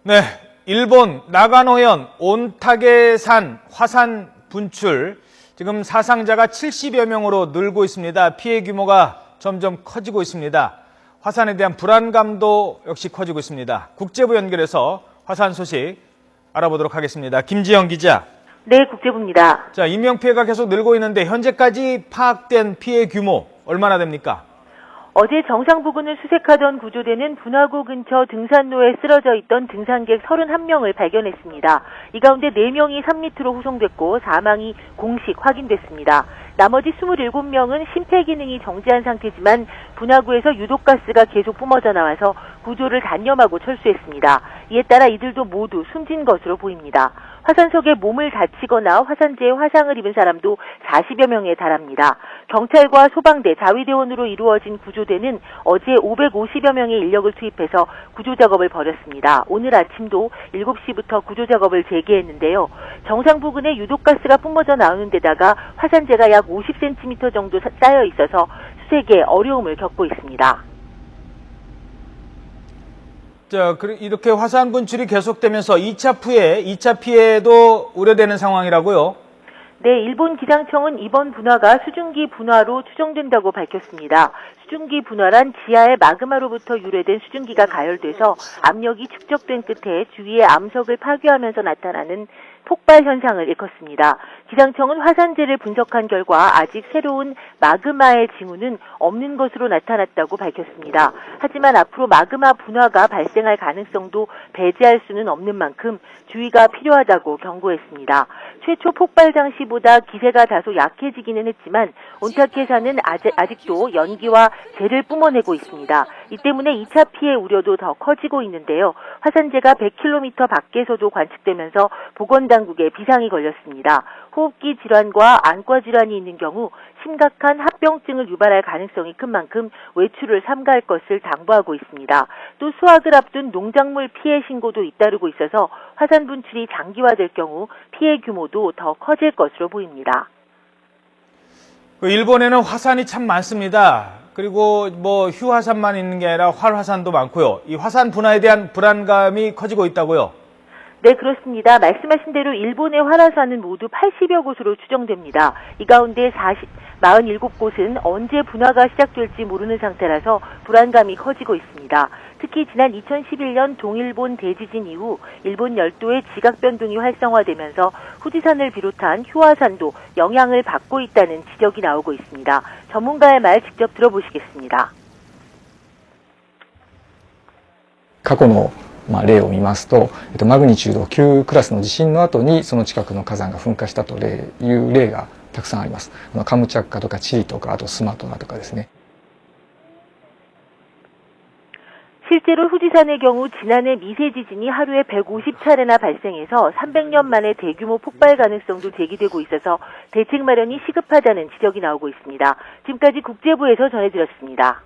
네, 일본 나가노현 온타게산 화산 분출, 지금 사상자가 70여 명으로 늘고 있습니다. 피해 규모가 점점 커지고 있습니다. 화산에 대한 불안감도 역시 커지고 있습니다. 국제부 연결해서 화산 소식 알아보도록 하겠습니다. 김지영 기자. 네, 국제부입니다. 자, 인명피해가 계속 늘고 있는데 현재까지 파악된 피해 규모 얼마나 됩니까? 어제 정상 부근을 수색하던 구조대는 분화구 근처 등산로에 쓰러져 있던 등산객 31명을 발견했습니다. 이 가운데 4명이 산 밑으로 후송됐고 사망이 공식 확인됐습니다. 나머지 27명은 심폐기능이 정지한 상태지만 분화구에서 유독가스가 계속 뿜어져 나와서 구조를 단념하고 철수했습니다. 이에 따라 이들도 모두 숨진 것으로 보입니다. 화산 속에 몸을 다치거나 화산재에 화상을 입은 사람도 40여 명에 달합니다. 경찰과 소방대, 자위대원으로 이루어진 구조대는 어제 550여 명의 인력을 투입해서 구조작업을 벌였습니다. 오늘 아침도 7시부터 구조작업을 재개했는데요. 정상 부근에 유독가스가 뿜어져 나오는 데다가 화산재가 약 50cm 정도 쌓여 있어서 수색에 어려움을 겪고 있습니다. 자, 이렇게 화산 분출이 계속되면서 2차 피해도 우려되는 상황이라고요? 네, 일본 기상청은 이번 분화가 수증기 분화로 추정된다고 밝혔습니다. 수증기 분화란 지하의 마그마로부터 유래된 수증기가 가열돼서 압력이 축적된 끝에 주위의 암석을 파괴하면서 나타나는 폭발 현상을 일컫습니다. 기상청은 화산재를 분석한 결과 아직 새로운 마그마의 징후는 없는 것으로 나타났다고 밝혔습니다. 하지만 앞으로 마그마 분화가 발생할 가능성도 배제할 수는 없는 만큼 주의가 필요하다고 경고했습니다. 최초 폭발 당시보다 기세가 다소 약해지기는 했지만 온타케산은 아직도 연기와 재를 뿜어내고 있습니다. 이 때문에 2차 피해 우려도 더 커지고 있는데요. 화산재가 100km 밖에서도 관측되면서 보건당국에 비상이 걸렸습니다. 호흡기 질환과 안과 질환이 있는 경우 심각한 합병증을 유발할 가능성이 큰 만큼 외출을 삼가할 것을 당부하고 있습니다. 또 수확을 앞둔 농작물 피해 신고도 잇따르고 있어서 화산 분출이 장기화될 경우 피해 규모도 더 커질 것으로 보입니다. 일본에는 화산이 참 많습니다. 그리고 휴화산만 있는 게 아니라 활화산도 많고요. 이 화산 분화에 대한 불안감이 커지고 있다고요? 네, 그렇습니다. 말씀하신 대로 일본의 활화산은 모두 80여 곳으로 추정됩니다. 이 가운데 47곳은 언제 분화가 시작될지 모르는 상태라서 불안감이 커지고 있습니다. 특히 지난 2011년 동일본 대지진 이후 일본 열도의 지각 변동이 활성화되면서 후지산을 비롯한 휴화산도 영향을 받고 있다는 지적이 나오고 있습니다. 전문가의 말 직접 들어보시겠습니다. 過去の例を見ますと、マグニチュード9クラスの地震の後にその近くの火山が噴火したという例がたくさんあります。カムチャッカとかチリとか、あとスマトラとかですね。 실제로 후지산의 경우 지난해 미세 지진이 하루에 150차례나 발생해서 300년 만에 대규모 폭발 가능성도 제기되고 있어서 대책 마련이 시급하다는 지적이 나오고 있습니다. 지금까지 국제부에서 전해드렸습니다.